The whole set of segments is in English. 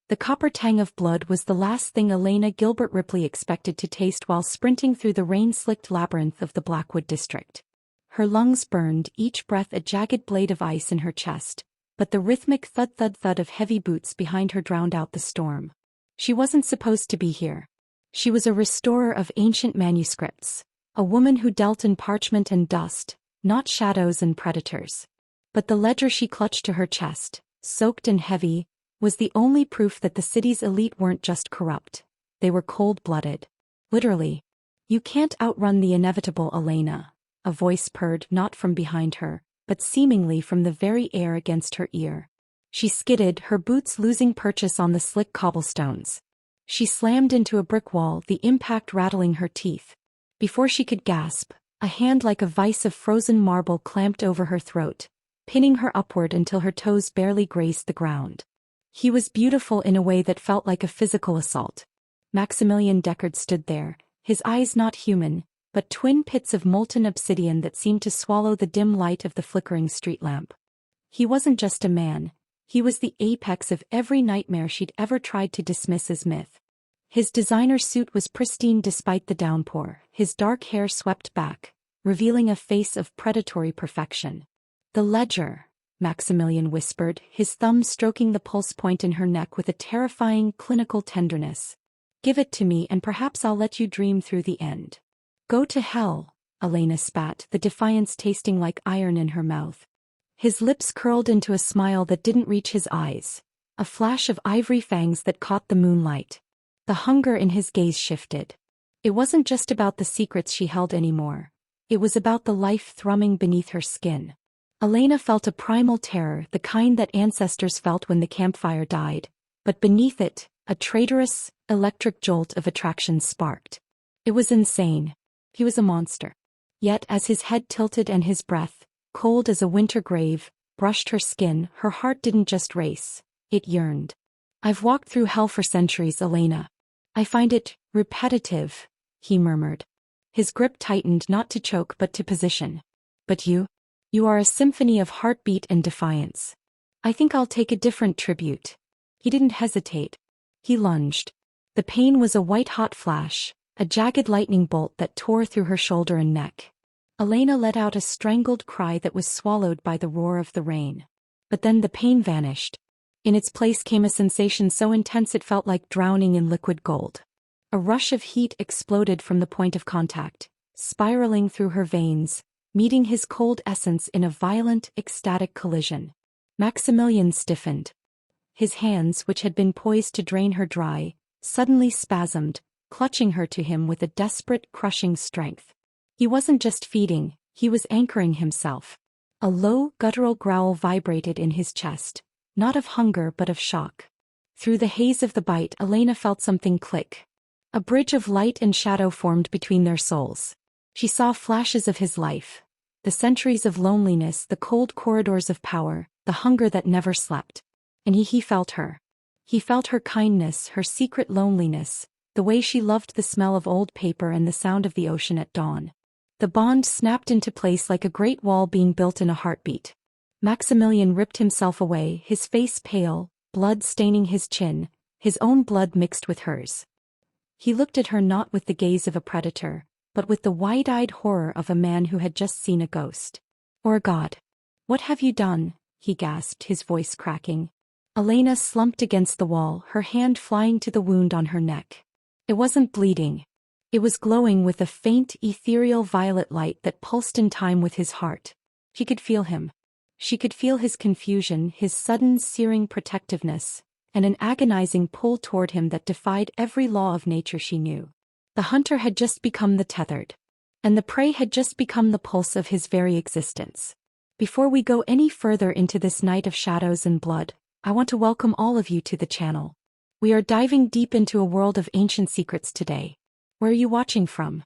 The copper tang of blood was the last thing Elena Gilbert Ripley expected to taste while sprinting through the rain-slicked labyrinth of the Blackwood district. Her lungs burned, each breath a jagged blade of ice in her chest, but the rhythmic thud-thud-thud of heavy boots behind her drowned out the storm. She wasn't supposed to be here. She was a restorer of ancient manuscripts, a woman who dealt in parchment and dust, not shadows and predators. But the ledger she clutched to her chest, soaked and heavy, was the only proof that the city's elite weren't just corrupt. They were cold-blooded. Literally. "You can't outrun the inevitable, Elena," a voice purred not from behind her, but seemingly from the very air against her ear. She skidded, her boots losing purchase on the slick cobblestones. She slammed into a brick wall, the impact rattling her teeth. Before she could gasp, a hand like a vice of frozen marble clamped over her throat, pinning her upward until her toes barely grazed the ground. He was beautiful in a way that felt like a physical assault. Maximilian Deckard stood there, his eyes not human, but twin pits of molten obsidian that seemed to swallow the dim light of the flickering street lamp. He wasn't just a man, he was the apex of every nightmare she'd ever tried to dismiss as myth. His designer suit was pristine despite the downpour, his dark hair swept back, revealing a face of predatory perfection. "The ledger," Maximilian whispered, his thumb stroking the pulse point in her neck with a terrifying, clinical tenderness. "Give it to me and perhaps I'll let you dream through the end." "Go to hell," Elena spat, the defiance tasting like iron in her mouth. His lips curled into a smile that didn't reach his eyes, a flash of ivory fangs that caught the moonlight. The hunger in his gaze shifted. It wasn't just about the secrets she held anymore. It was about the life thrumming beneath her skin. Elena felt a primal terror, the kind that ancestors felt when the campfire died, but beneath it, a traitorous, electric jolt of attraction sparked. It was insane. He was a monster. Yet as his head tilted and his breath, cold as a winter grave, brushed her skin, her heart didn't just race, it yearned. "I've walked through hell for centuries, Elena. I find it repetitive," he murmured. His grip tightened not to choke but to position. "But you? You are a symphony of heartbeat and defiance. I think I'll take a different tribute." He didn't hesitate. He lunged. The pain was a white-hot flash, a jagged lightning bolt that tore through her shoulder and neck. Elena let out a strangled cry that was swallowed by the roar of the rain. But then the pain vanished. In its place came a sensation so intense it felt like drowning in liquid gold. A rush of heat exploded from the point of contact, spiraling through her veins, meeting his cold essence in a violent, ecstatic collision. Maximilian stiffened. His hands, which had been poised to drain her dry, suddenly spasmed, clutching her to him with a desperate, crushing strength. He wasn't just feeding, he was anchoring himself. A low, guttural growl vibrated in his chest, not of hunger but of shock. Through the haze of the bite, Elena felt something click. A bridge of light and shadow formed between their souls. She saw flashes of his life. The centuries of loneliness, the cold corridors of power, the hunger that never slept. And he felt her. He felt her kindness, her secret loneliness, the way she loved the smell of old paper and the sound of the ocean at dawn. The bond snapped into place like a great wall being built in a heartbeat. Maximilian ripped himself away, his face pale, blood staining his chin, his own blood mixed with hers. He looked at her not with the gaze of a predator, but with the wide-eyed horror of a man who had just seen a ghost. "Or a god. What have you done?" he gasped, his voice cracking. Elena slumped against the wall, her hand flying to the wound on her neck. It wasn't bleeding. It was glowing with a faint, ethereal violet light that pulsed in time with his heart. She could feel him. She could feel his confusion, his sudden searing protectiveness, and an agonizing pull toward him that defied every law of nature she knew. The hunter had just become the tethered, and the prey had just become the pulse of his very existence. Before we go any further into this night of shadows and blood, I want to welcome all of you to the channel. We are diving deep into a world of ancient secrets today. Where are you watching from?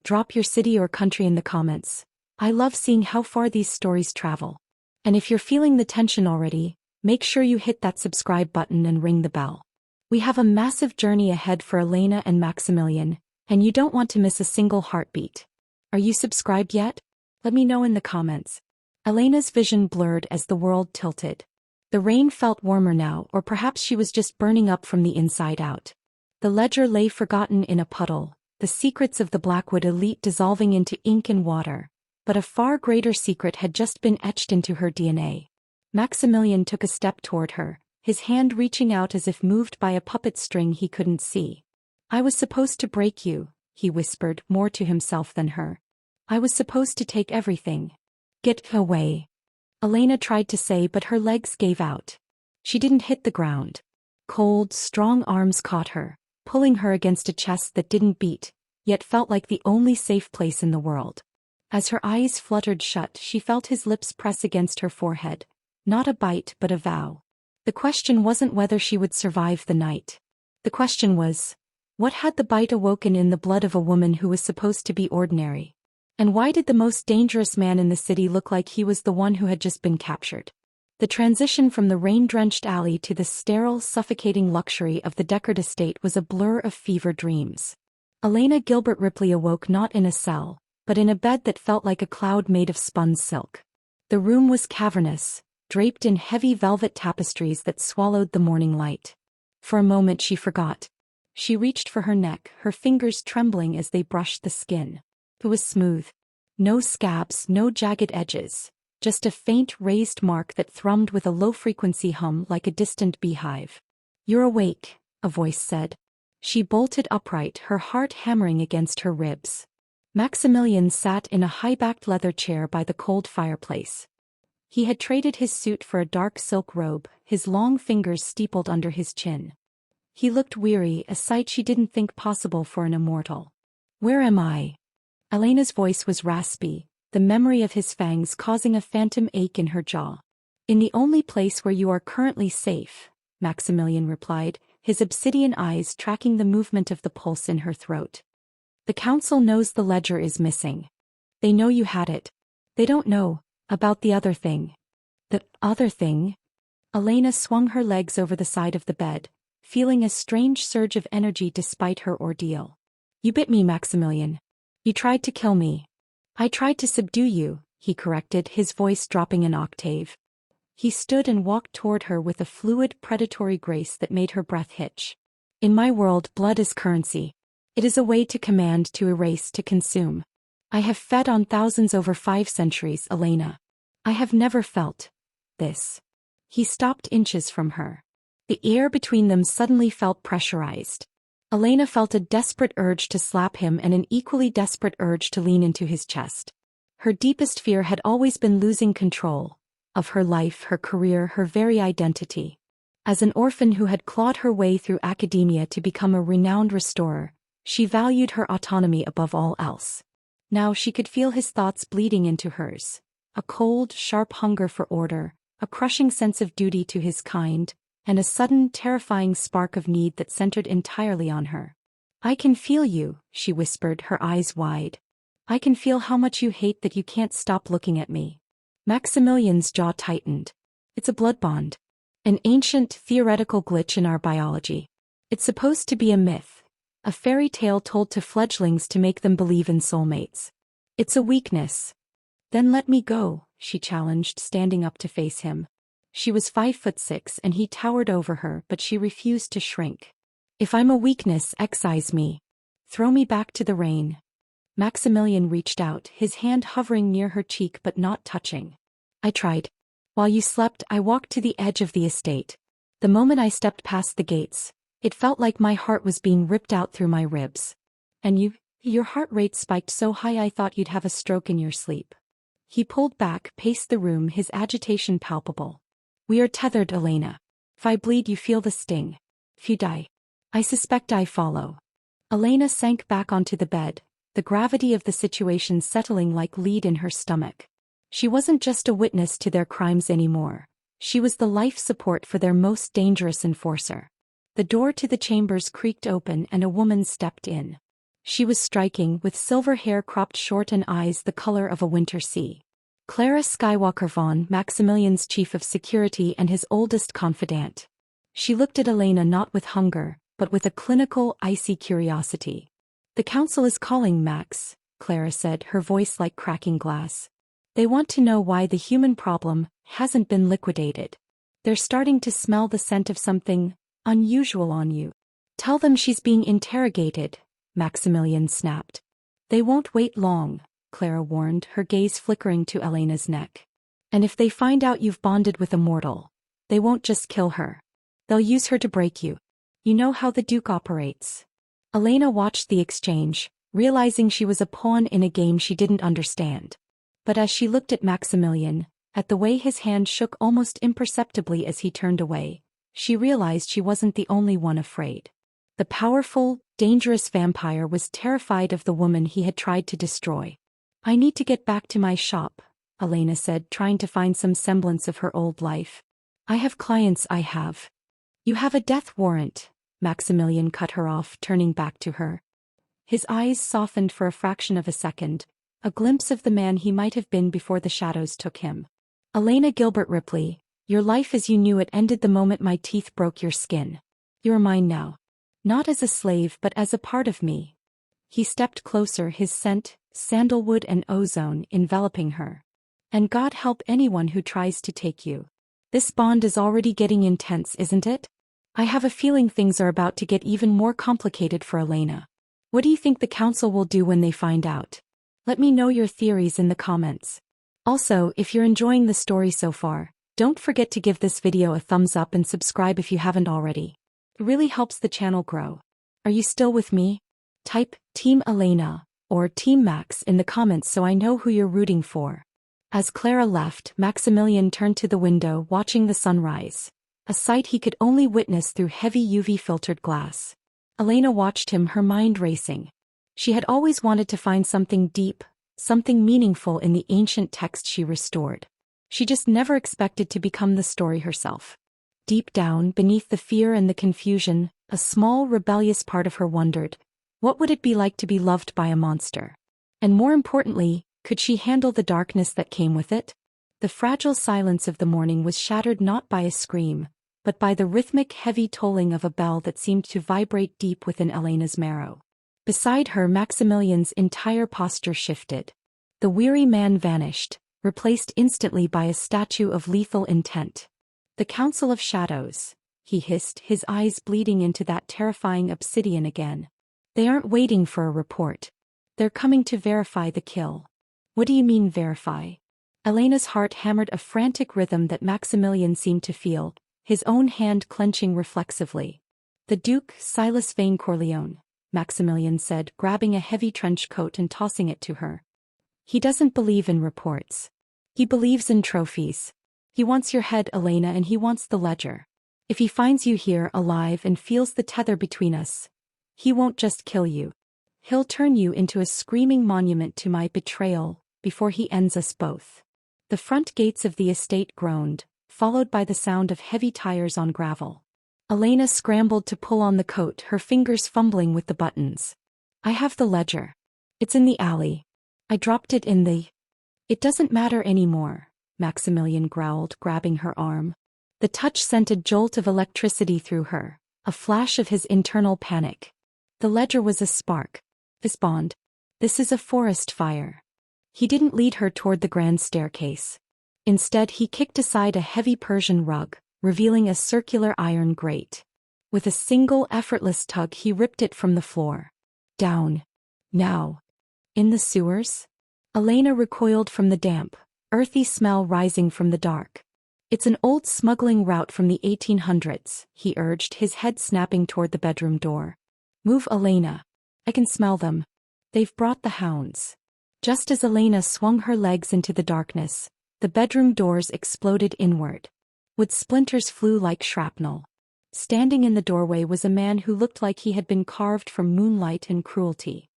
Drop your city or country in the comments. I love seeing how far these stories travel. And if you're feeling the tension already, make sure you hit that subscribe button and ring the bell. We have a massive journey ahead for Elena and Maximilian, and you don't want to miss a single heartbeat. Are you subscribed yet? Let me know in the comments. Elena's vision blurred as the world tilted. The rain felt warmer now, or perhaps she was just burning up from the inside out. The ledger lay forgotten in a puddle, the secrets of the Blackwood elite dissolving into ink and water. But a far greater secret had just been etched into her DNA. Maximilian took a step toward her, his hand reaching out as if moved by a puppet string he couldn't see. "I was supposed to break you," he whispered, more to himself than her. "I was supposed to take everything." "Get away," Elena tried to say, but her legs gave out. She didn't hit the ground. Cold, strong arms caught her, pulling her against a chest that didn't beat, yet felt like the only safe place in the world. As her eyes fluttered shut, she felt his lips press against her forehead. Not a bite, but a vow. The question wasn't whether she would survive the night. The question was, what had the bite awoken in the blood of a woman who was supposed to be ordinary? And why did the most dangerous man in the city look like he was the one who had just been captured? The transition from the rain-drenched alley to the sterile, suffocating luxury of the Deckard estate was a blur of fever dreams. Elena Gilbert Ripley awoke not in a cell, but in a bed that felt like a cloud made of spun silk. The room was cavernous, draped in heavy velvet tapestries that swallowed the morning light. For a moment she forgot. She reached for her neck, her fingers trembling as they brushed the skin. It was smooth. No scabs, no jagged edges, just a faint raised mark that thrummed with a low-frequency hum like a distant beehive. "You're awake," a voice said. She bolted upright, her heart hammering against her ribs. Maximilian sat in a high-backed leather chair by the cold fireplace. He had traded his suit for a dark silk robe, his long fingers steepled under his chin. He looked weary, a sight she didn't think possible for an immortal. "Where am I?" Elena's voice was raspy, the memory of his fangs causing a phantom ache in her jaw. "In the only place where you are currently safe," Maximilian replied, his obsidian eyes tracking the movement of the pulse in her throat. "The council knows the ledger is missing. They know you had it. They don't know about the other thing." "The other thing?" Elena swung her legs over the side of the bed, feeling a strange surge of energy despite her ordeal. "You bit me, Maximilian. You tried to kill me." "I tried to subdue you," he corrected, his voice dropping an octave. He stood and walked toward her with a fluid, predatory grace that made her breath hitch. "In my world, blood is currency. It is a way to command, to erase, to consume. I have fed on thousands over 5 centuries, Elena. I have never felt this." He stopped inches from her. The air between them suddenly felt pressurized. Elena felt a desperate urge to slap him and an equally desperate urge to lean into his chest. Her deepest fear had always been losing control of her life, her career, her very identity. As an orphan who had clawed her way through academia to become a renowned restorer, she valued her autonomy above all else. Now she could feel his thoughts bleeding into hers. A cold, sharp hunger for order, a crushing sense of duty to his kind, and a sudden, terrifying spark of need that centered entirely on her. "I can feel you," she whispered, her eyes wide. "I can feel how much you hate that you can't stop looking at me." Maximilian's jaw tightened. "It's a blood bond. An ancient, theoretical glitch in our biology. It's supposed to be a myth, a fairy tale told to fledglings to make them believe in soulmates. It's a weakness." "Then let me go," she challenged, standing up to face him. She was 5'6" and he towered over her, but she refused to shrink. "If I'm a weakness, excise me. Throw me back to the rain." Maximilian reached out, his hand hovering near her cheek but not touching. "I tried. While you slept, I walked to the edge of the estate. The moment I stepped past the gates, it felt like my heart was being ripped out through my ribs. And your heart rate spiked so high I thought you'd have a stroke in your sleep." He pulled back, paced the room, his agitation palpable. "We are tethered, Elena. If I bleed, you feel the sting. If you die, I suspect I follow." Elena sank back onto the bed, the gravity of the situation settling like lead in her stomach. She wasn't just a witness to their crimes anymore. She was the life support for their most dangerous enforcer. The door to the chambers creaked open and a woman stepped in. She was striking, with silver hair cropped short and eyes the color of a winter sea. Clara Skywalker Vaughn, Maximilian's chief of security and his oldest confidant. She looked at Elena not with hunger, but with a clinical, icy curiosity. "The council is calling, Max," Clara said, her voice like cracking glass. "They want to know why the human problem hasn't been liquidated. They're starting to smell the scent of something unusual on you. Tell them she's being interrogated, Maximilian snapped. They won't wait long, Clara warned, her gaze flickering to Elena's neck. And if they find out you've bonded with a mortal, they won't just kill her. They'll use her to break you. You know how the Duke operates. Elena watched the exchange, realizing she was a pawn in a game she didn't understand. But as she looked at Maximilian, at the way his hand shook almost imperceptibly as he turned away, she realized she wasn't the only one afraid. The powerful, dangerous vampire was terrified of the woman he had tried to destroy. I need to get back to my shop, Elena said, trying to find some semblance of her old life. I have clients. You have a death warrant, Maximilian cut her off, turning back to her. His eyes softened for a fraction of a second, a glimpse of the man he might have been before the shadows took him. Elena Gilbert Ripley, your life as you knew it ended the moment my teeth broke your skin. You're mine now. Not as a slave but as a part of me. He stepped closer, his scent, sandalwood and ozone, enveloping her. And God help anyone who tries to take you. This bond is already getting intense, isn't it? I have a feeling things are about to get even more complicated for Elena. What do you think the council will do when they find out? Let me know your theories in the comments. Also, if you're enjoying the story so far, don't forget to give this video a thumbs up and subscribe if you haven't already. It really helps the channel grow. Are you still with me? Type Team Elena or Team Max in the comments so I know who you're rooting for. As Clara left, Maximilian turned to the window, watching the sunrise, a sight he could only witness through heavy UV-filtered glass. Elena watched him, her mind racing. She had always wanted to find something deep, something meaningful in the ancient text she restored. She just never expected to become the story herself. Deep down, beneath the fear and the confusion, a small, rebellious part of her wondered, what would it be like to be loved by a monster? And more importantly, could she handle the darkness that came with it? The fragile silence of the morning was shattered not by a scream, but by the rhythmic, heavy tolling of a bell that seemed to vibrate deep within Elena's marrow. Beside her, Maximilian's entire posture shifted. The weary man vanished, replaced instantly by a statue of lethal intent. The Council of Shadows, he hissed, his eyes bleeding into that terrifying obsidian again. They aren't waiting for a report. They're coming to verify the kill. What do you mean verify? Elena's heart hammered a frantic rhythm that Maximilian seemed to feel, his own hand clenching reflexively. The Duke, Silas Vane Corleone, Maximilian said, grabbing a heavy trench coat and tossing it to her. He doesn't believe in reports. He believes in trophies. He wants your head, Elena, and he wants the ledger. If he finds you here alive and feels the tether between us, he won't just kill you. He'll turn you into a screaming monument to my betrayal before he ends us both. The front gates of the estate groaned, followed by the sound of heavy tires on gravel. Elena scrambled to pull on the coat, her fingers fumbling with the buttons. I have the ledger. It's in the alley. I dropped it in the... It doesn't matter anymore, Maximilian growled, grabbing her arm. The touch sent a jolt of electricity through her, a flash of his internal panic. The ledger was a spark. This bond. This is a forest fire. He didn't lead her toward the grand staircase. Instead, he kicked aside a heavy Persian rug, revealing a circular iron grate. With a single effortless tug, he ripped it from the floor. Down. Now. In the sewers? Elena recoiled from the damp, earthy smell rising from the dark. It's an old smuggling route from the 1800s, he urged, his head snapping toward the bedroom door. Move, Elena. I can smell them. They've brought the hounds. Just as Elena swung her legs into the darkness, the bedroom doors exploded inward. Wood splinters flew like shrapnel. Standing in the doorway was a man who looked like he had been carved from moonlight and cruelty.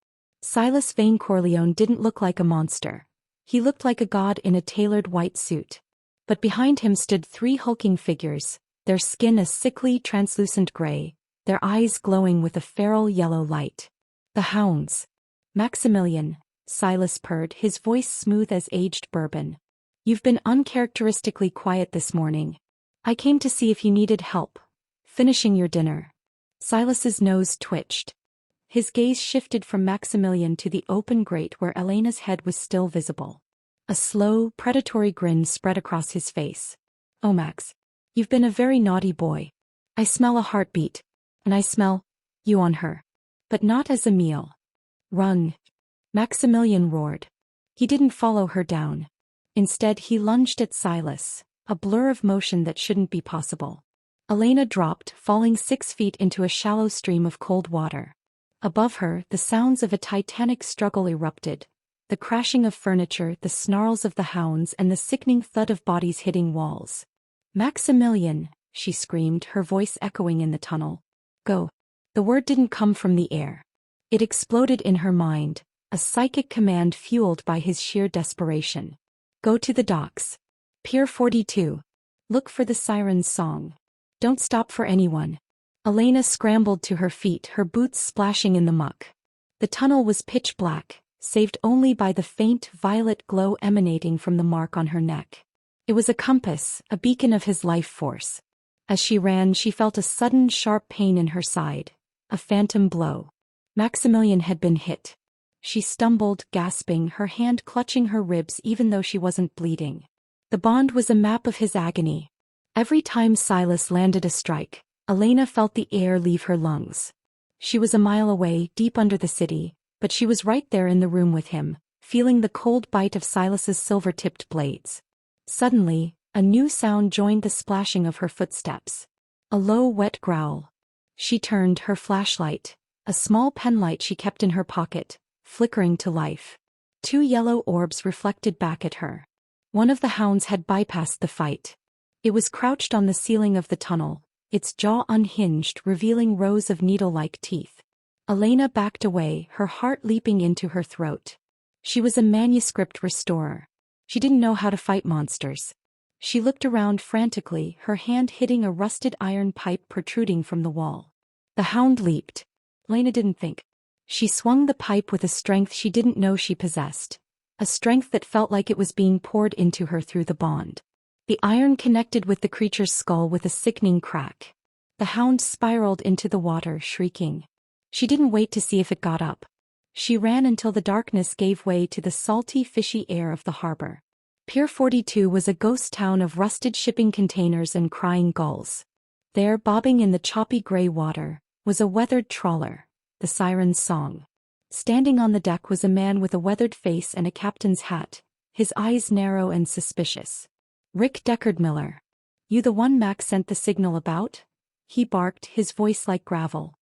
Silas Vane Corleone didn't look like a monster. He looked like a god in a tailored white suit. But behind him stood three hulking figures, their skin a sickly, translucent gray, their eyes glowing with a feral yellow light. The hounds. Maximilian, Silas purred, his voice smooth as aged bourbon. You've been uncharacteristically quiet this morning. I came to see if you needed help finishing your dinner. Silas's nose twitched. His gaze shifted from Maximilian to the open grate where Elena's head was still visible. A slow, predatory grin spread across his face. Oh, Max. You've been a very naughty boy. I smell a heartbeat. And I smell you on her. But not as a meal. Run. Maximilian roared. He didn't follow her down. Instead, he lunged at Silas, a blur of motion that shouldn't be possible. Elena dropped, falling 6 feet into a shallow stream of cold water. Above her, the sounds of a titanic struggle erupted. The crashing of furniture, the snarls of the hounds, and the sickening thud of bodies hitting walls. Maximilian, she screamed, her voice echoing in the tunnel. Go. The word didn't come from the air. It exploded in her mind, a psychic command fueled by his sheer desperation. Go to the docks. Pier 42. Look for the siren's song. Don't stop for anyone. Elena scrambled to her feet, her boots splashing in the muck. The tunnel was pitch black, saved only by the faint violet glow emanating from the mark on her neck. It was a compass, a beacon of his life force. As she ran, she felt a sudden sharp pain in her side, a phantom blow. Maximilian had been hit. She stumbled, gasping, her hand clutching her ribs even though she wasn't bleeding. The bond was a map of his agony. Every time Silas landed a strike, Elena felt the air leave her lungs. She was a mile away, deep under the city, but she was right there in the room with him, feeling the cold bite of Silas's silver-tipped blades. Suddenly, a new sound joined the splashing of her footsteps. A low, wet growl. She turned, her flashlight, a small penlight she kept in her pocket, flickering to life. 2 yellow orbs reflected back at her. One of the hounds had bypassed the fight. It was crouched on the ceiling of the tunnel, its jaw unhinged, revealing rows of needle-like teeth. Elena backed away, her heart leaping into her throat. She was a manuscript restorer. She didn't know how to fight monsters. She looked around frantically, her hand hitting a rusted iron pipe protruding from the wall. The hound leaped. Elena didn't think. She swung the pipe with a strength she didn't know she possessed. A strength that felt like it was being poured into her through the bond. The iron connected with the creature's skull with a sickening crack. The hound spiraled into the water, shrieking. She didn't wait to see if it got up. She ran until the darkness gave way to the salty, fishy air of the harbor. Pier 42 was a ghost town of rusted shipping containers and crying gulls. There, bobbing in the choppy gray water, was a weathered trawler, the siren's song. Standing on the deck was a man with a weathered face and a captain's hat, his eyes narrow and suspicious. Rick Deckard-Miller. You the one Max sent the signal about? He barked, his voice like gravel.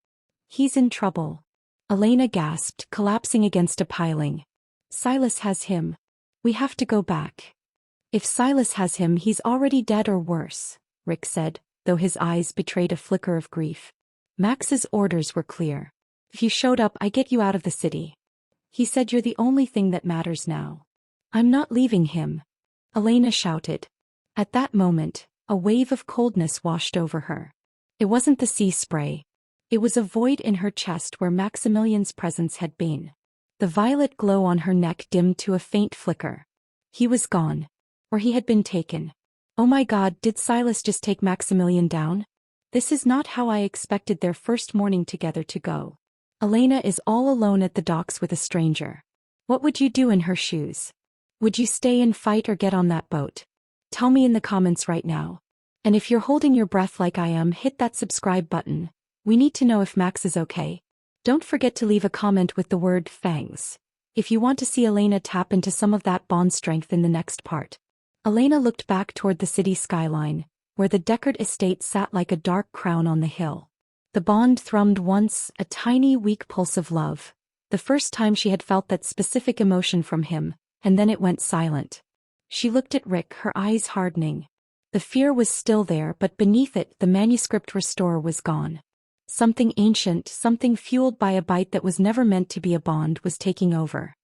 He's in trouble. Elena gasped, collapsing against a piling. Silas has him. We have to go back. If Silas has him, he's already dead or worse, Rick said, though his eyes betrayed a flicker of grief. Max's orders were clear. If you showed up, I get you out of the city. He said you're the only thing that matters now. I'm not leaving him. Elena shouted. At that moment, a wave of coldness washed over her. It wasn't the sea spray. It was a void in her chest where Maximilian's presence had been. The violet glow on her neck dimmed to a faint flicker. He was gone. Or he had been taken. Oh my God, did Silas just take Maximilian down? This is not how I expected their first morning together to go. Elena is all alone at the docks with a stranger. What would you do in her shoes? Would you stay and fight or get on that boat? Tell me in the comments right now. And if you're holding your breath like I am, hit that subscribe button. We need to know if Max is okay. Don't forget to leave a comment with the word fangs if you want to see Elena tap into some of that bond strength in the next part. Elena looked back toward the city skyline, where the Deckard estate sat like a dark crown on the hill. The bond thrummed once, a tiny weak pulse of love, the first time she had felt that specific emotion from him, and then it went silent. She looked at Rick, her eyes hardening. The fear was still there, but beneath it the manuscript restorer was gone. Something ancient, something fueled by a bite that was never meant to be a bond, was taking over.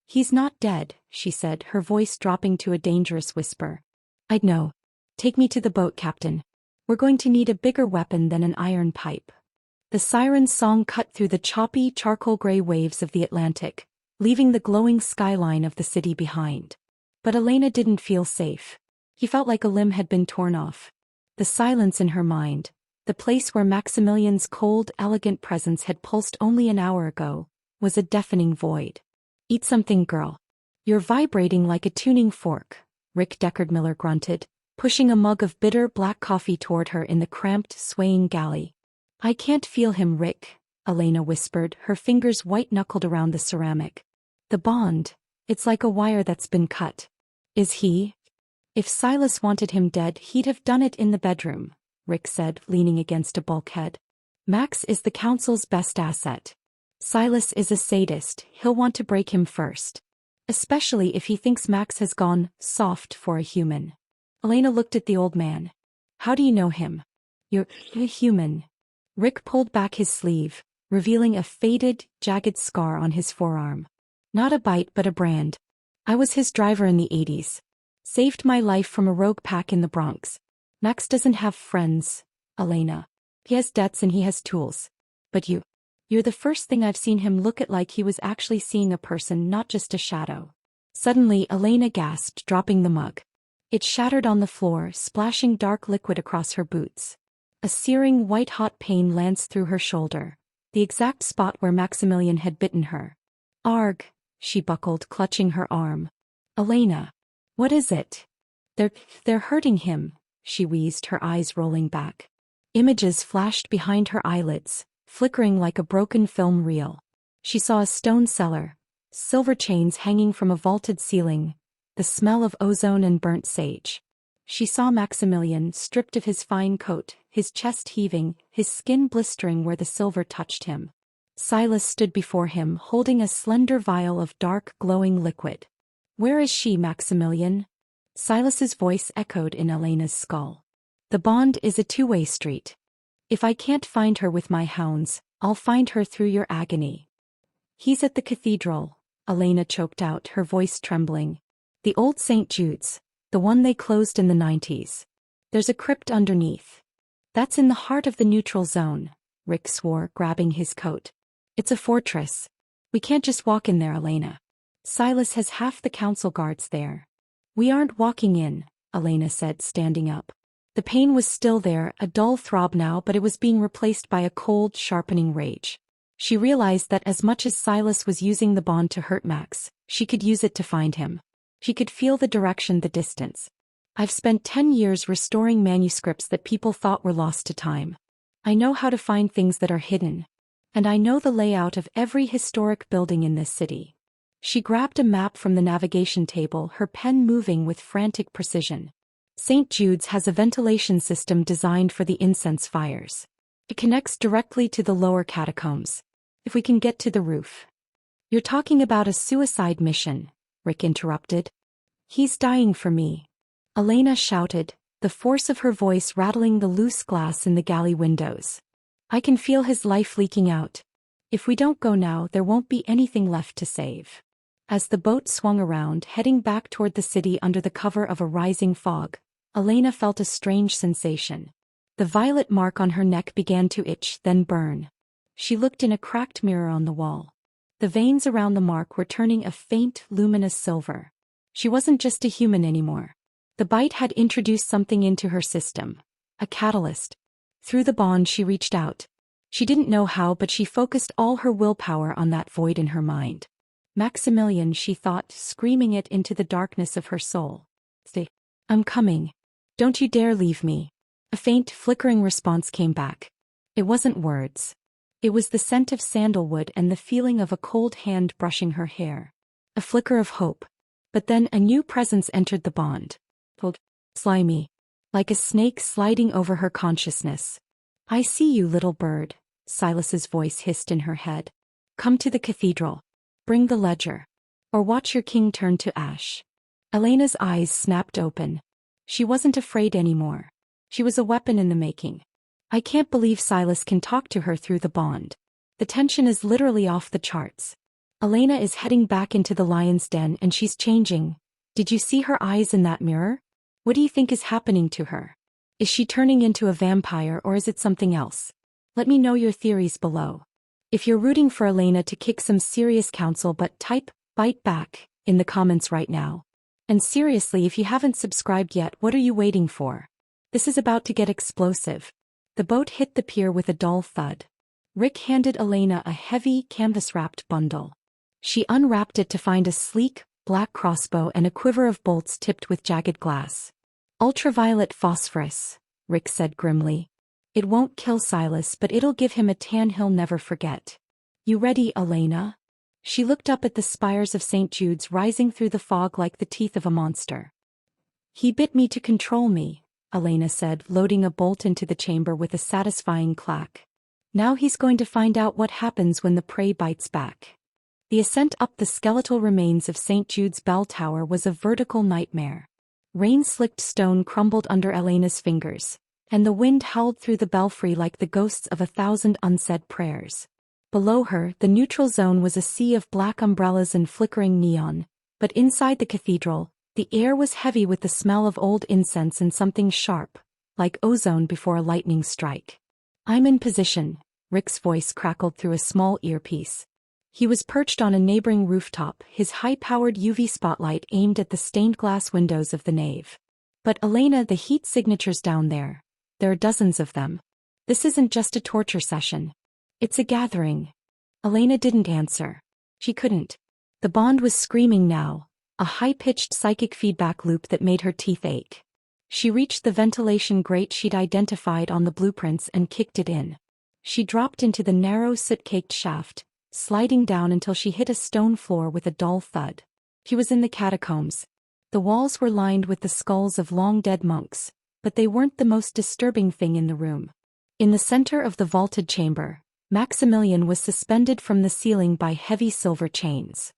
He's not dead, she said, her voice dropping to a dangerous whisper. I'd know. Take me to the boat, Captain. We're going to need a bigger weapon than an iron pipe. The siren's song cut through the choppy, charcoal-gray waves of the Atlantic, leaving the glowing skyline of the city behind. But Elena didn't feel safe. He felt like a limb had been torn off. The silence in her mind, the place where Maximilian's cold, elegant presence had pulsed only an hour ago, was a deafening void. Eat something, girl. You're vibrating like a tuning fork, Rick Deckard-Miller grunted, pushing a mug of bitter black coffee toward her in the cramped, swaying galley. "I can't feel him, Rick," Elena whispered, her fingers white-knuckled around the ceramic. "The bond, it's like a wire that's been cut." "Is he?" "If Silas wanted him dead, he'd have done it in the bedroom," Rick said, leaning against a bulkhead. "Max is the council's best asset. Silas is a sadist, he'll want to break him first. Especially if he thinks Max has gone soft for a human." Elena looked at the old man. "How do you know him?" "You're a human." Rick pulled back his sleeve, revealing a faded, jagged scar on his forearm. "Not a bite but a brand. I was his driver in the 80s. Saved my life from a rogue pack in the Bronx. Max doesn't have friends, Elena. He has debts and he has tools. But you're the first thing I've seen him look at like he was actually seeing a person, not just a shadow." Suddenly, Elena gasped, dropping the mug. It shattered on the floor, splashing dark liquid across her boots. A searing white-hot pain lanced through her shoulder, the exact spot where Maximilian had bitten her. "Arg," she buckled, clutching her arm. "Elena. What is it?" They're hurting him," she wheezed, her eyes rolling back. Images flashed behind her eyelids, flickering like a broken film reel. She saw a stone cellar, silver chains hanging from a vaulted ceiling, the smell of ozone and burnt sage. She saw Maximilian, stripped of his fine coat, his chest heaving, his skin blistering where the silver touched him. Silas stood before him, holding a slender vial of dark, glowing liquid. "Where is she, Maximilian?" Silas's voice echoed in Elena's skull. "The bond is a two-way street. If I can't find her with my hounds, I'll find her through your agony." "He's at the cathedral," Elena choked out, her voice trembling. "The old St. Jude's, the one they closed in the 90s. There's a crypt underneath." "That's in the heart of the neutral zone," Rick swore, grabbing his coat. "It's a fortress. We can't just walk in there, Elena. Silas has half the council guards there." "We aren't walking in," Elena said, standing up. The pain was still there, a dull throb now, but it was being replaced by a cold, sharpening rage. She realized that as much as Silas was using the bond to hurt Max, she could use it to find him. She could feel the direction, the distance. "I've spent 10 years restoring manuscripts that people thought were lost to time. I know how to find things that are hidden. And I know the layout of every historic building in this city." She grabbed a map from the navigation table, her pen moving with frantic precision. "St. Jude's has a ventilation system designed for the incense fires. It connects directly to the lower catacombs. If we can get to the roof." "You're talking about a suicide mission," Rick interrupted. "He's dying for me," Elena shouted, the force of her voice rattling the loose glass in the galley windows. "I can feel his life leaking out. If we don't go now, there won't be anything left to save." As the boat swung around, heading back toward the city under the cover of a rising fog, Elena felt a strange sensation. The violet mark on her neck began to itch, then burn. She looked in a cracked mirror on the wall. The veins around the mark were turning a faint, luminous silver. She wasn't just a human anymore. The bite had introduced something into her system. A catalyst. Through the bond she reached out. She didn't know how, but she focused all her willpower on that void in her mind. "Maximilian," she thought, screaming it into the darkness of her soul. "I'm coming. Don't you dare leave me." A faint, flickering response came back. It wasn't words. It was the scent of sandalwood and the feeling of a cold hand brushing her hair. A flicker of hope. But then a new presence entered the bond. Slimy. Like a snake sliding over her consciousness. "I see you, little bird," Silas's voice hissed in her head. "Come to the cathedral. Bring the ledger. Or watch your king turn to ash." Elena's eyes snapped open. She wasn't afraid anymore. She was a weapon in the making. I can't believe Silas can talk to her through the bond. The tension is literally off the charts. Elena is heading back into the lion's den and she's changing. Did you see her eyes in that mirror? What do you think is happening to her? Is she turning into a vampire or is it something else? Let me know your theories below. If you're rooting for Elena to kick some serious counsel, but type "bite back" in the comments right now. And seriously, if you haven't subscribed yet, what are you waiting for? This is about to get explosive. The boat hit the pier with a dull thud. Rick handed Elena a heavy, canvas-wrapped bundle. She unwrapped it to find a sleek, black crossbow and a quiver of bolts tipped with jagged glass. Ultraviolet phosphorus, Rick said grimly. It won't kill Silas, but it'll give him a tan he'll never forget. You ready, Elena? She looked up at the spires of St. Jude's rising through the fog like the teeth of a monster. He bit me to control me, Elena said, loading a bolt into the chamber with a satisfying clack. Now he's going to find out what happens when the prey bites back. The ascent up the skeletal remains of St. Jude's bell tower was a vertical nightmare. Rain-slicked stone crumbled under Elena's fingers, and the wind howled through the belfry like the ghosts of 1,000 unsaid prayers. Below her, the neutral zone was a sea of black umbrellas and flickering neon, but inside the cathedral, the air was heavy with the smell of old incense and something sharp, like ozone before a lightning strike. I'm in position, Rick's voice crackled through a small earpiece. He was perched on a neighboring rooftop, his high-powered UV spotlight aimed at the stained glass windows of the nave. But Elena, the heat signatures down there. There are dozens of them. This isn't just a torture session. It's a gathering. Elena didn't answer. She couldn't. The bond was screaming now, a high-pitched psychic feedback loop that made her teeth ache. She reached the ventilation grate she'd identified on the blueprints and kicked it in. She dropped into the narrow soot-caked shaft, sliding down until she hit a stone floor with a dull thud. She was in the catacombs. The walls were lined with the skulls of long-dead monks, but they weren't the most disturbing thing in the room. In the center of the vaulted chamber, Maximilian was suspended from the ceiling by heavy silver chains.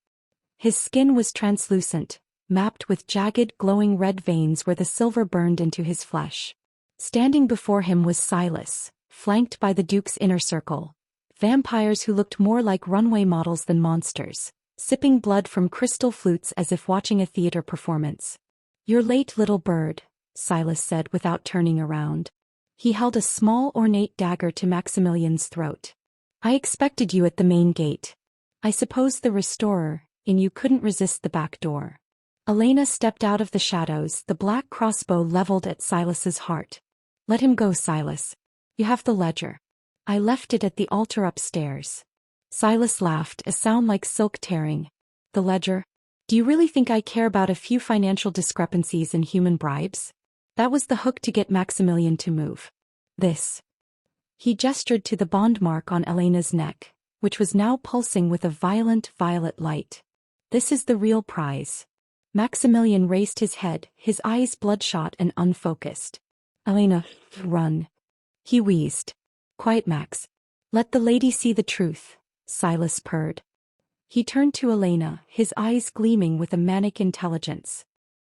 His skin was translucent, mapped with jagged, glowing red veins where the silver burned into his flesh. Standing before him was Silas, flanked by the Duke's inner circle, vampires who looked more like runway models than monsters, sipping blood from crystal flutes as if watching a theater performance. "You're late, little bird," Silas said without turning around. He held a small ornate dagger to Maximilian's throat. "I expected you at the main gate. I suppose the restorer in you couldn't resist the back door." Elena stepped out of the shadows, the black crossbow leveled at Silas's heart. "Let him go, Silas. You have the ledger. I left it at the altar upstairs." Silas laughed, a sound like silk tearing. "The ledger? Do you really think I care about a few financial discrepancies and human bribes?" That was the hook to get Maximilian to move. "This." He gestured to the bond mark on Elena's neck, which was now pulsing with a violent violet light. "This is the real prize." Maximilian raised his head, his eyes bloodshot and unfocused. "Elena, run." He wheezed. "Quiet, Max. Let the lady see the truth," Silas purred. He turned to Elena, his eyes gleaming with a manic intelligence.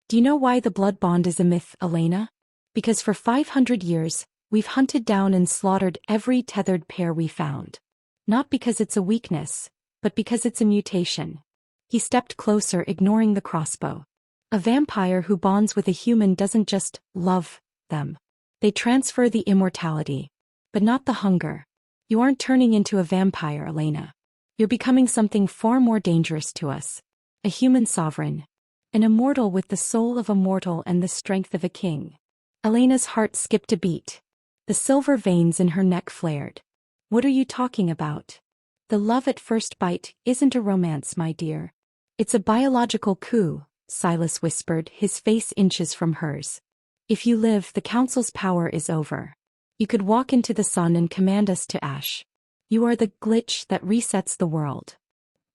"Do you know why the blood bond is a myth, Elena? Because for 500 years, we've hunted down and slaughtered every tethered pair we found. Not because it's a weakness, but because it's a mutation." He stepped closer, ignoring the crossbow. "A vampire who bonds with a human doesn't just love them. They transfer the immortality. But not the hunger. You aren't turning into a vampire, Elena. You're becoming something far more dangerous to us. A human sovereign. An immortal with the soul of a mortal and the strength of a king." Elena's heart skipped a beat. The silver veins in her neck flared. "What are you talking about? The love at first bite isn't a romance, my dear. It's a biological coup," Silas whispered, his face inches from hers. "If you live, the council's power is over. You could walk into the sun and command us to ash. You are the glitch that resets the world."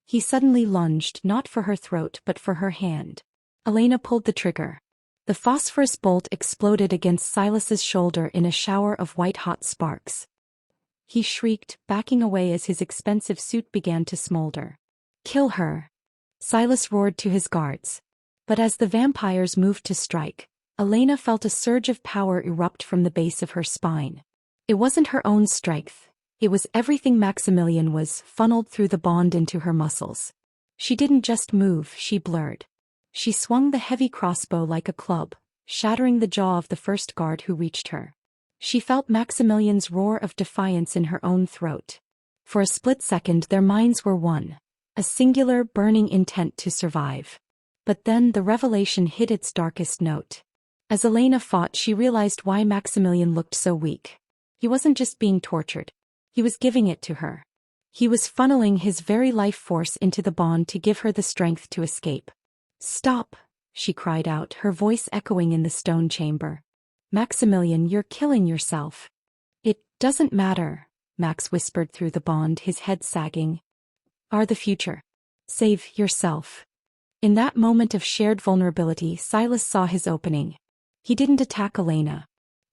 He suddenly lunged, not for her throat but for her hand. Elena pulled the trigger. The phosphorus bolt exploded against Silas's shoulder in a shower of white-hot sparks. He shrieked, backing away as his expensive suit began to smolder. "Kill her!" Silas roared to his guards. But as the vampires moved to strike, Elena felt a surge of power erupt from the base of her spine. It wasn't her own strength. It was everything Maximilian was, funneled through the bond into her muscles. She didn't just move, she blurred. She swung the heavy crossbow like a club, shattering the jaw of the first guard who reached her. She felt Maximilian's roar of defiance in her own throat. For a split second their minds were one, a singular, burning intent to survive. But then the revelation hit its darkest note. As Elena fought, she realized why Maximilian looked so weak. He wasn't just being tortured. He was giving it to her. He was funneling his very life force into the bond to give her the strength to escape. "Stop," she cried out, her voice echoing in the stone chamber. Maximilian, you're killing yourself. It doesn't matter, Max whispered through the bond, his head sagging. Are the future. Save yourself. In that moment of shared vulnerability, Silas saw his opening. He didn't attack Elena.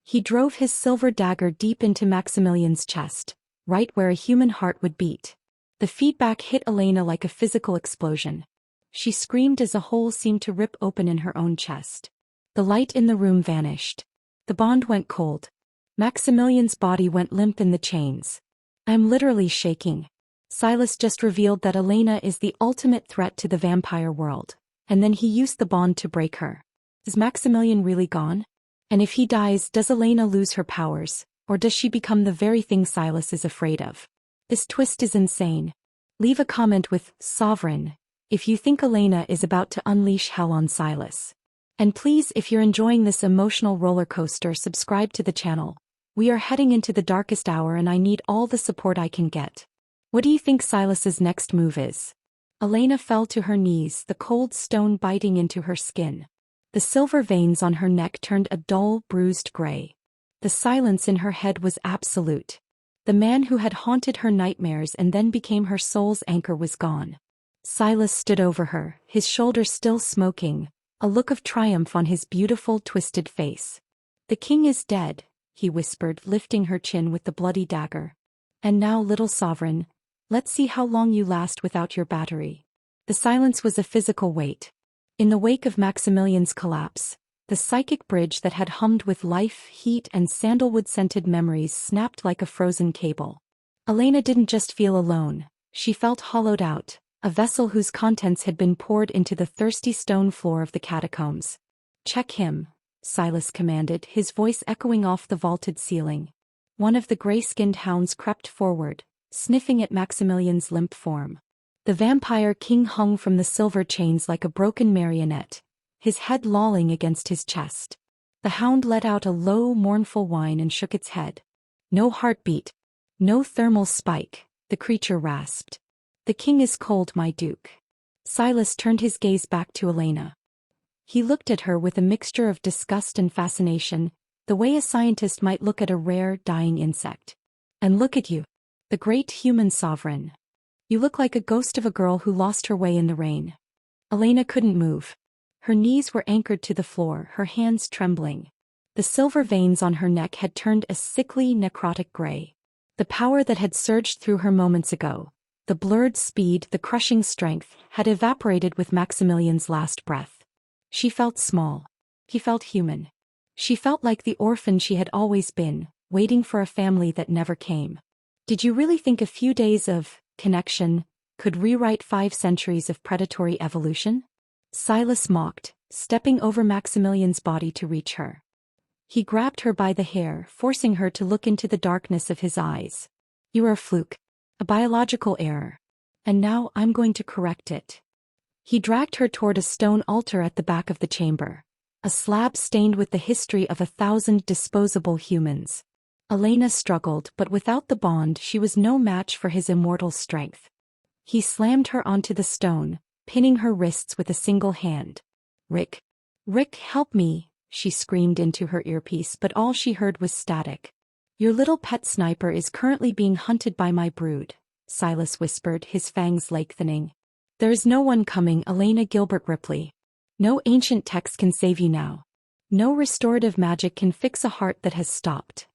He drove his silver dagger deep into Maximilian's chest, right where a human heart would beat. The feedback hit Elena like a physical explosion. She screamed as a hole seemed to rip open in her own chest. The light in the room vanished. The bond went cold. Maximilian's body went limp in the chains. I'm literally shaking. Silas just revealed that Elena is the ultimate threat to the vampire world, and then he used the bond to break her. Is Maximilian really gone? And if he dies, does Elena lose her powers, or does she become the very thing Silas is afraid of? This twist is insane. Leave a comment with Sovereign if you think Elena is about to unleash hell on Silas. And please, if you're enjoying this emotional roller coaster, subscribe to the channel. We are heading into the darkest hour and I need all the support I can get. What do you think Silas's next move is? Elena fell to her knees, the cold stone biting into her skin. The silver veins on her neck turned a dull, bruised gray. The silence in her head was absolute. The man who had haunted her nightmares and then became her soul's anchor was gone. Silas stood over her, his shoulders still smoking, a look of triumph on his beautiful, twisted face. The king is dead, he whispered, lifting her chin with the bloody dagger. And now, little sovereign, let's see how long you last without your battery. The silence was a physical weight. In the wake of Maximilian's collapse, the psychic bridge that had hummed with life, heat and sandalwood-scented memories snapped like a frozen cable. Elena didn't just feel alone, she felt hollowed out, a vessel whose contents had been poured into the thirsty stone floor of the catacombs. Check him, Silas commanded, his voice echoing off the vaulted ceiling. One of the gray-skinned hounds crept forward, sniffing at Maximilian's limp form. The vampire king hung from the silver chains like a broken marionette, his head lolling against his chest. The hound let out a low, mournful whine and shook its head. No heartbeat. No thermal spike, the creature rasped. The king is cold, my duke. Silas turned his gaze back to Elena. He looked at her with a mixture of disgust and fascination, the way a scientist might look at a rare, dying insect. And look at you. The great human sovereign. You look like a ghost of a girl who lost her way in the rain. Elena couldn't move. Her knees were anchored to the floor, her hands trembling. The silver veins on her neck had turned a sickly, necrotic gray. The power that had surged through her moments ago, the blurred speed, the crushing strength, had evaporated with Maximilian's last breath. She felt small. He felt human. She felt like the orphan she had always been, waiting for a family that never came. Did you really think a few days of connection could rewrite 5 centuries of predatory evolution? Silas mocked, stepping over Maximilian's body to reach her. He grabbed her by the hair, forcing her to look into the darkness of his eyes. You are a fluke. A biological error. And now I'm going to correct it. He dragged her toward a stone altar at the back of the chamber. A slab stained with the history of 1,000 disposable humans. Elena struggled, but without the bond she was no match for his immortal strength. He slammed her onto the stone, pinning her wrists with a single hand. Rick, help me, she screamed into her earpiece, but all she heard was static. Your little pet sniper is currently being hunted by my brood, Silas whispered, his fangs lengthening. There is no one coming, Elena Gilbert Ripley. No ancient text can save you now. No restorative magic can fix a heart that has stopped.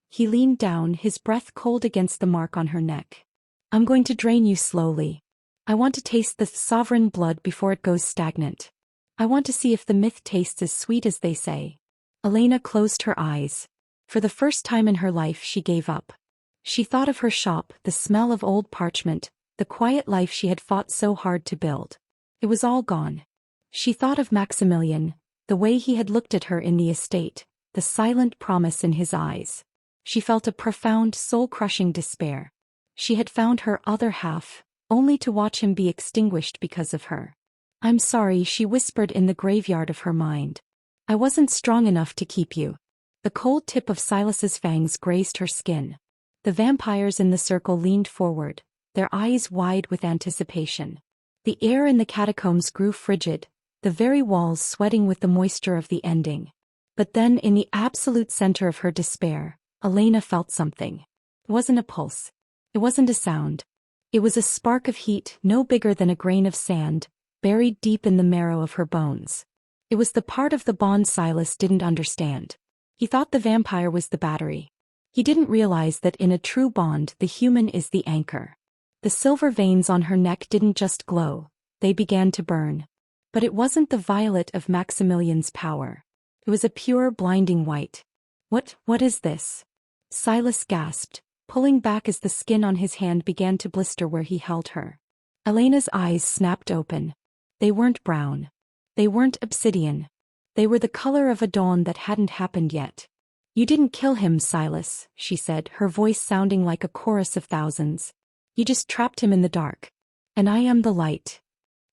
He leaned down, his breath cold against the mark on her neck. I'm going to drain you slowly. I want to taste the sovereign blood before it goes stagnant. I want to see if the myth tastes as sweet as they say. Elena closed her eyes. For the first time in her life she gave up. She thought of her shop, the smell of old parchment, the quiet life she had fought so hard to build. It was all gone. She thought of Maximilian, the way he had looked at her in the estate, the silent promise in his eyes. She felt a profound, soul-crushing despair. She had found her other half, only to watch him be extinguished because of her. I'm sorry, she whispered in the graveyard of her mind. I wasn't strong enough to keep you. The cold tip of Silas's fangs grazed her skin. The vampires in the circle leaned forward, their eyes wide with anticipation. The air in the catacombs grew frigid, the very walls sweating with the moisture of the ending. But then, in the absolute center of her despair, Elena felt something. It wasn't a pulse. It wasn't a sound. It was a spark of heat no bigger than a grain of sand, buried deep in the marrow of her bones. It was the part of the bond Silas didn't understand. He thought the vampire was the battery. He didn't realize that in a true bond the human is the anchor. The silver veins on her neck didn't just glow, they began to burn. But it wasn't the violet of Maximilian's power. It was a pure, blinding white. What is this? Silas gasped, pulling back as the skin on his hand began to blister where he held her. Elena's eyes snapped open. They weren't brown. They weren't obsidian. They were the color of a dawn that hadn't happened yet. You didn't kill him, Silas, she said, her voice sounding like a chorus of thousands. You just trapped him in the dark. And I am the light.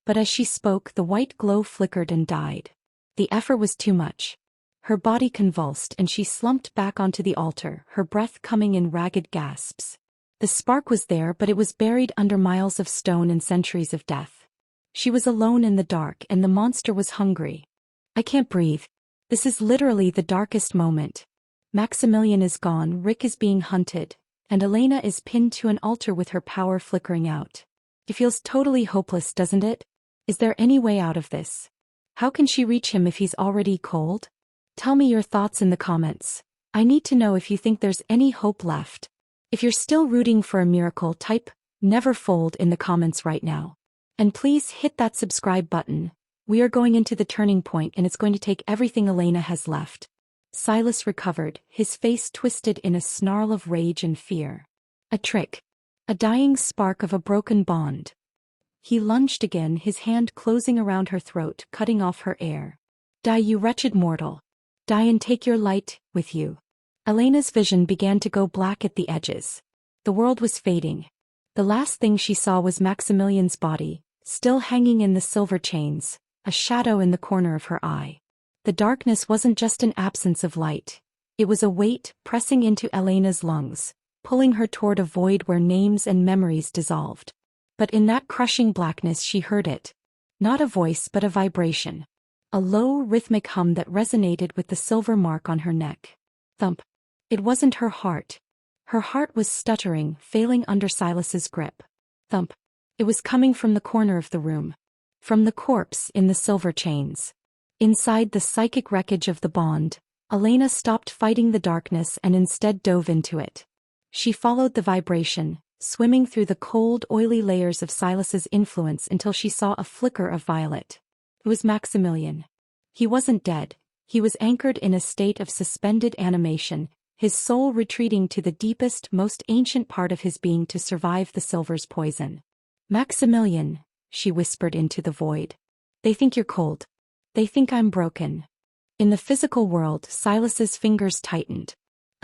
But as she spoke, the white glow flickered and died. The effort was too much. Her body convulsed and she slumped back onto the altar, her breath coming in ragged gasps. The spark was there, but it was buried under miles of stone and centuries of death. She was alone in the dark and the monster was hungry. I can't breathe. This is literally the darkest moment. Maximilian is gone, Rick is being hunted, and Elena is pinned to an altar with her power flickering out. It feels totally hopeless, doesn't it? Is there any way out of this? How can she reach him if he's already cold? Tell me your thoughts in the comments. I need to know if you think there's any hope left. If you're still rooting for a miracle, type "never fold" in the comments right now. And please hit that subscribe button. We are going into the turning point and it's going to take everything Elena has left. Silas recovered, his face twisted in a snarl of rage and fear. A trick. A dying spark of a broken bond. He lunged again, his hand closing around her throat, cutting off her air. Die, you wretched mortal. Die and take your light with you. Elena's vision began to go black at the edges. The world was fading. The last thing she saw was Maximilian's body, still hanging in the silver chains, a shadow in the corner of her eye. The darkness wasn't just an absence of light. It was a weight pressing into Elena's lungs, pulling her toward a void where names and memories dissolved. But in that crushing blackness she heard it. Not a voice but a vibration. A low, rhythmic hum that resonated with the silver mark on her neck. Thump. It wasn't her heart. Her heart was stuttering, failing under Silas's grip. Thump. It was coming from the corner of the room. From the corpse in the silver chains. Inside the psychic wreckage of the bond, Elena stopped fighting the darkness and instead dove into it. She followed the vibration, swimming through the cold, oily layers of Silas's influence until she saw a flicker of violet. It was Maximilian. He wasn't dead. He was anchored in a state of suspended animation, his soul retreating to the deepest, most ancient part of his being to survive the silver's poison. Maximilian, she whispered into the void. They think you're cold. They think I'm broken. In the physical world, Silas's fingers tightened.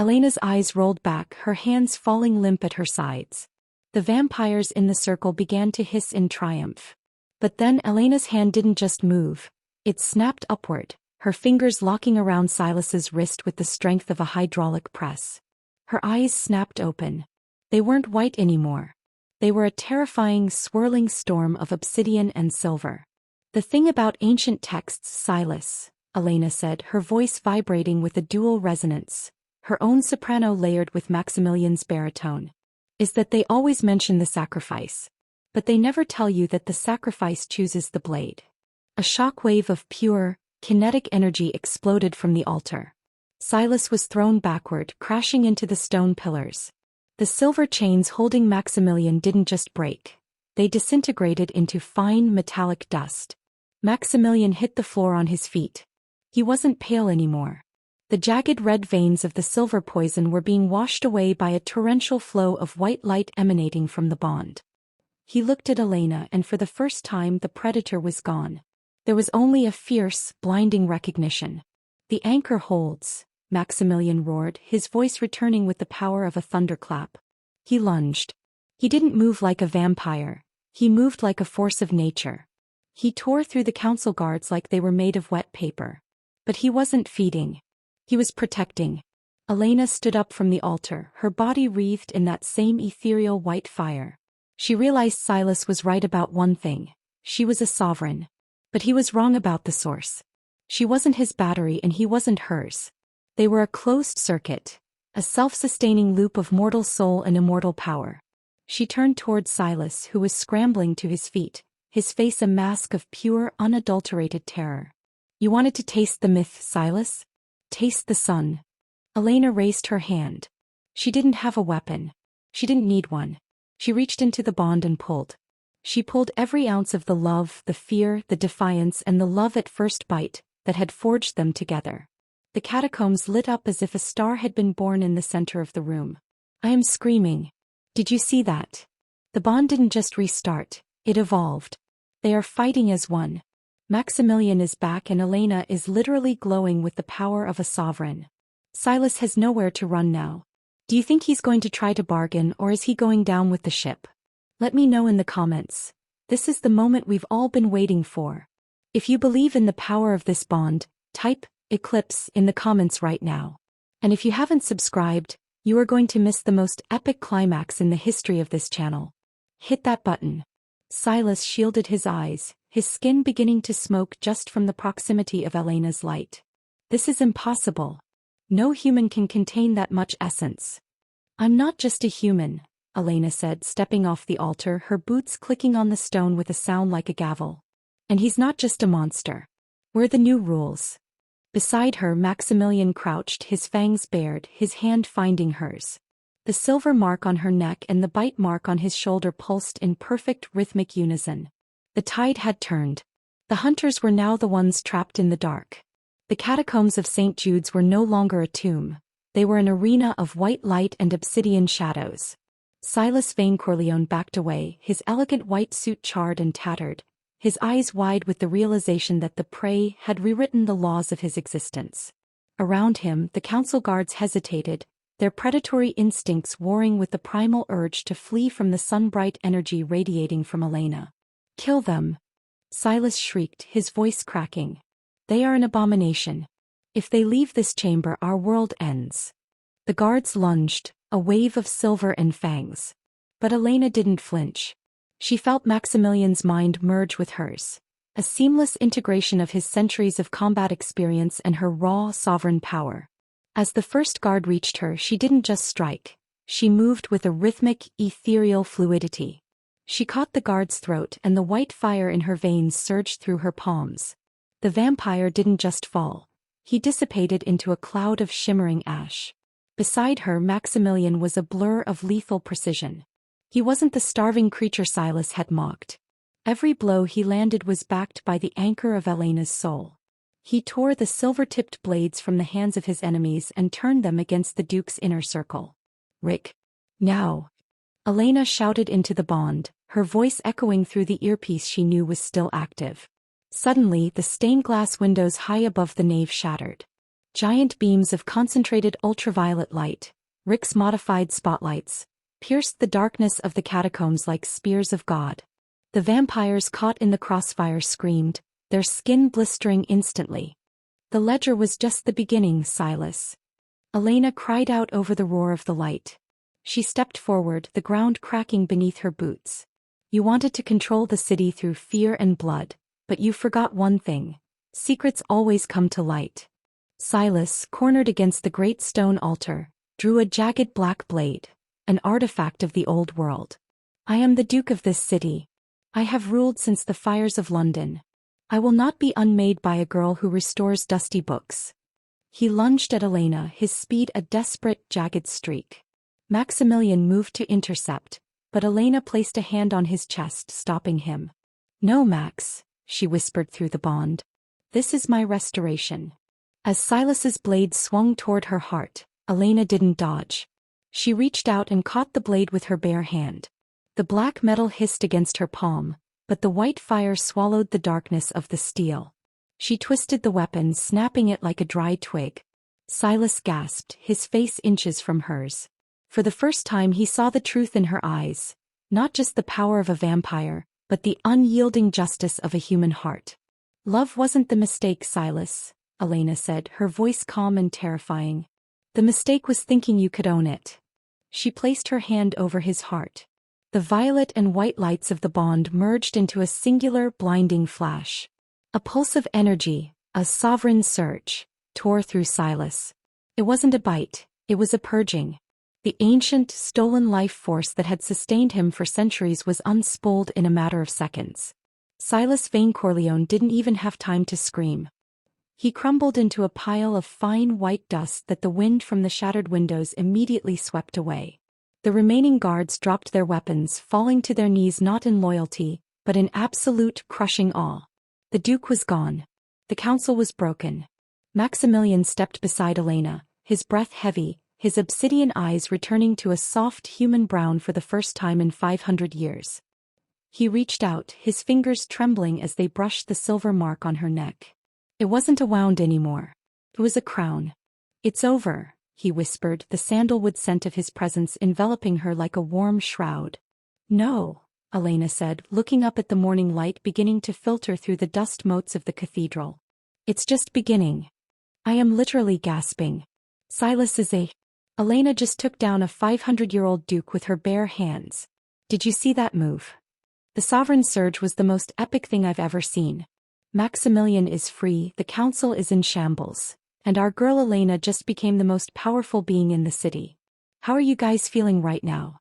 Elena's eyes rolled back, her hands falling limp at her sides. The vampires in the circle began to hiss in triumph. But then Elena's hand didn't just move. It snapped upward, her fingers locking around Silas's wrist with the strength of a hydraulic press. Her eyes snapped open. They weren't white anymore. They were a terrifying, swirling storm of obsidian and silver. The thing about ancient texts, Silas, Elena said, her voice vibrating with a dual resonance, her own soprano layered with Maximilian's baritone, is that they always mention the sacrifice. But they never tell you that the sacrifice chooses the blade. A shock wave of pure, kinetic energy exploded from the altar. Silas was thrown backward, crashing into the stone pillars. The silver chains holding Maximilian didn't just break. They disintegrated into fine metallic dust. Maximilian hit the floor on his feet. He wasn't pale anymore. The jagged red veins of the silver poison were being washed away by a torrential flow of white light emanating from the bond. He looked at Elena, and for the first time the predator was gone. There was only a fierce, blinding recognition. The anchor holds, Maximilian roared, his voice returning with the power of a thunderclap. He lunged. He didn't move like a vampire. He moved like a force of nature. He tore through the council guards like they were made of wet paper. But he wasn't feeding. He was protecting. Elena stood up from the altar, her body wreathed in that same ethereal white fire. She realized Silas was right about one thing. She was a sovereign. But he was wrong about the source. She wasn't his battery and he wasn't hers. They were a closed circuit, a self-sustaining loop of mortal soul and immortal power. She turned toward Silas, who was scrambling to his feet, his face a mask of pure, unadulterated terror. You wanted to taste the myth, Silas? Taste the sun. Elena raised her hand. She didn't have a weapon. She didn't need one. She reached into the bond and pulled. She pulled every ounce of the love, the fear, the defiance, and the love at first bite that had forged them together. The catacombs lit up as if a star had been born in the center of the room. I am screaming. Did you see that? The bond didn't just restart, it evolved. They are fighting as one. Maximilian is back and Elena is literally glowing with the power of a sovereign. Silas has nowhere to run now. Do you think he's going to try to bargain or is he going down with the ship? Let me know in the comments. This is the moment we've all been waiting for. If you believe in the power of this bond, type Eclipse in the comments right now. And if you haven't subscribed, you are going to miss the most epic climax in the history of this channel. Hit that button. Silas shielded his eyes, his skin beginning to smoke just from the proximity of Elena's light. This is impossible. No human can contain that much essence. I'm not just a human, Elena said, stepping off the altar, her boots clicking on the stone with a sound like a gavel. And he's not just a monster. We're the new rules. Beside her, Maximilian crouched, his fangs bared, his hand finding hers. The silver mark on her neck and the bite mark on his shoulder pulsed in perfect rhythmic unison. The tide had turned. The hunters were now the ones trapped in the dark. The catacombs of St. Jude's were no longer a tomb. They were an arena of white light and obsidian shadows. Silas Vane Corleone backed away, his elegant white suit charred and tattered, his eyes wide with the realization that the prey had rewritten the laws of his existence. Around him, the council guards hesitated, their predatory instincts warring with the primal urge to flee from the sun-bright energy radiating from Elena. Kill them! Silas shrieked, his voice cracking. They are an abomination. If they leave this chamber, our world ends. The guards lunged, a wave of silver and fangs. But Elena didn't flinch. She felt Maximilian's mind merge with hers, a seamless integration of his centuries of combat experience and her raw, sovereign power. As the first guard reached her, she didn't just strike. She moved with a rhythmic, ethereal fluidity. She caught the guard's throat and the white fire in her veins surged through her palms. The vampire didn't just fall. He dissipated into a cloud of shimmering ash. Beside her, Maximilian was a blur of lethal precision. He wasn't the starving creature Silas had mocked. Every blow he landed was backed by the anchor of Elena's soul. He tore the silver-tipped blades from the hands of his enemies and turned them against the Duke's inner circle. Rick. Now! Elena shouted into the bond, her voice echoing through the earpiece she knew was still active. Suddenly, the stained-glass windows high above the nave shattered. Giant beams of concentrated ultraviolet light, Rick's modified spotlights, pierced the darkness of the catacombs like spears of God. The vampires caught in the crossfire screamed, their skin blistering instantly. The ledger was just the beginning, Silas. Elena cried out over the roar of the light. She stepped forward, the ground cracking beneath her boots. You wanted to control the city through fear and blood, but you forgot one thing. Secrets always come to light. Silas, cornered against the great stone altar, drew a jagged black blade, an artifact of the old world. I am the Duke of this city. I have ruled since the fires of London. I will not be unmade by a girl who restores dusty books. He lunged at Elena, his speed a desperate, jagged streak. Maximilian moved to intercept, but Elena placed a hand on his chest, stopping him. No, Max, she whispered through the bond. This is my restoration. As Silas's blade swung toward her heart, Elena didn't dodge. She reached out and caught the blade with her bare hand. The black metal hissed against her palm, but the white fire swallowed the darkness of the steel. She twisted the weapon, snapping it like a dry twig. Silas gasped, his face inches from hers. For the first time he saw the truth in her eyes, not just the power of a vampire, but the unyielding justice of a human heart. Love wasn't the mistake, Silas, Elena said, her voice calm and terrifying. The mistake was thinking you could own it. She placed her hand over his heart. The violet and white lights of the bond merged into a singular, blinding flash. A pulse of energy, a sovereign surge, tore through Silas. It wasn't a bite, it was a purging. The ancient, stolen life force that had sustained him for centuries was unspooled in a matter of seconds. Silas Vane Corleone didn't even have time to scream. He crumbled into a pile of fine white dust that the wind from the shattered windows immediately swept away. The remaining guards dropped their weapons, falling to their knees not in loyalty, but in absolute, crushing awe. The Duke was gone. The council was broken. Maximilian stepped beside Elena, his breath heavy, his obsidian eyes returning to a soft human brown for the first time in 500 years. He reached out, his fingers trembling as they brushed the silver mark on her neck. It wasn't a wound anymore. It was a crown. "It's over," he whispered, the sandalwood scent of his presence enveloping her like a warm shroud. "No," Elena said, looking up at the morning light beginning to filter through the dust motes of the cathedral. "It's just beginning. I am literally gasping. Silas is a..." Elena just took down a 500-year-old duke with her bare hands. "Did you see that move? The sovereign surge was the most epic thing I've ever seen. Maximilian is free, the council is in shambles, and our girl Elena just became the most powerful being in the city. How are you guys feeling right now?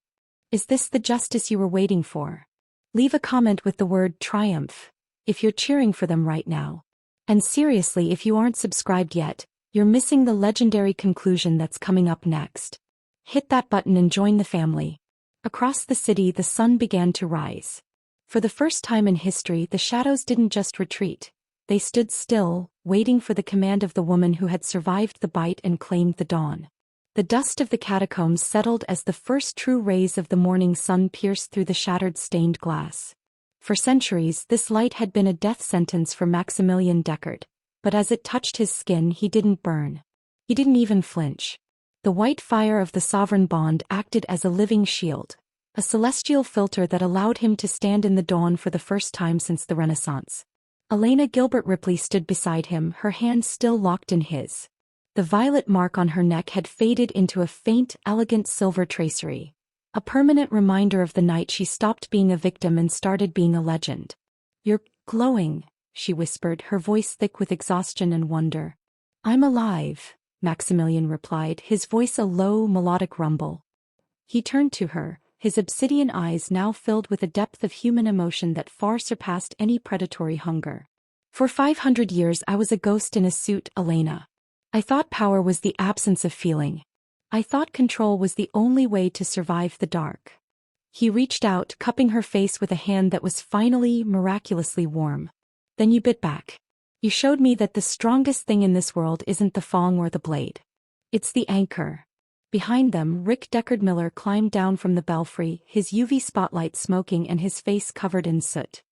Is this the justice you were waiting for? Leave a comment with the word triumph if you're cheering for them right now. And seriously, if you aren't subscribed yet, you're missing the legendary conclusion that's coming up next. Hit that button and join the family." Across the city, the sun began to rise. For the first time in history, the shadows didn't just retreat. They stood still, waiting for the command of the woman who had survived the bite and claimed the dawn. The dust of the catacombs settled as the first true rays of the morning sun pierced through the shattered stained glass. For centuries, this light had been a death sentence for Maximilian Deckard, but as it touched his skin, he didn't burn. He didn't even flinch. The white fire of the sovereign bond acted as a living shield, a celestial filter that allowed him to stand in the dawn for the first time since the Renaissance. Elena Gilbert Ripley stood beside him, her hands still locked in his. The violet mark on her neck had faded into a faint, elegant silver tracery, a permanent reminder of the night she stopped being a victim and started being a legend. "You're glowing," she whispered, her voice thick with exhaustion and wonder. "I'm alive," Maximilian replied, his voice a low, melodic rumble. He turned to her, his obsidian eyes now filled with a depth of human emotion that far surpassed any predatory hunger. "For 500 years I was a ghost in a suit, Elena. I thought power was the absence of feeling. I thought control was the only way to survive the dark." He reached out, cupping her face with a hand that was finally, miraculously warm. "Then you bit back. You showed me that the strongest thing in this world isn't the thong or the blade. It's the anchor." Behind them, Rick Deckard Miller climbed down from the belfry, his UV spotlight smoking and his face covered in soot.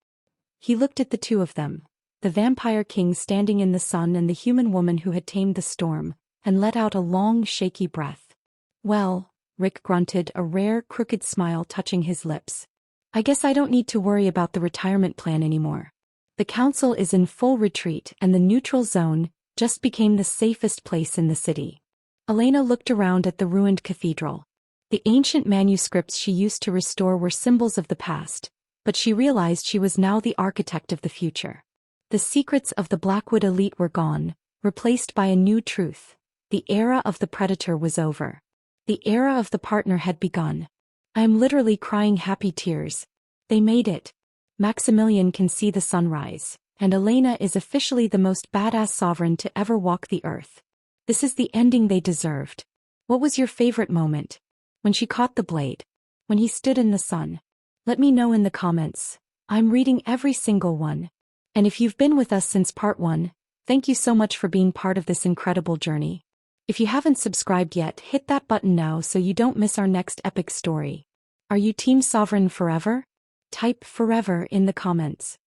He looked at the two of them, the vampire king standing in the sun and the human woman who had tamed the storm, and let out a long, shaky breath. "Well," Rick grunted, a rare, crooked smile touching his lips. "I guess I don't need to worry about the retirement plan anymore. The council is in full retreat and the neutral zone just became the safest place in the city." Elena looked around at the ruined cathedral. The ancient manuscripts she used to restore were symbols of the past, but she realized she was now the architect of the future. The secrets of the Blackwood elite were gone, replaced by a new truth. The era of the predator was over. The era of the partner had begun. "I am literally crying happy tears. They made it. Maximilian can see the sunrise, and Elena is officially the most badass sovereign to ever walk the earth. This is the ending they deserved." "What was your favorite moment? When she caught the blade? When he stood in the sun? Let me know in the comments. I'm reading every single one. And if you've been with us since part 1, thank you so much for being part of this incredible journey. If you haven't subscribed yet, hit that button now so you don't miss our next epic story. Are you Team Sovereign forever? Type forever in the comments.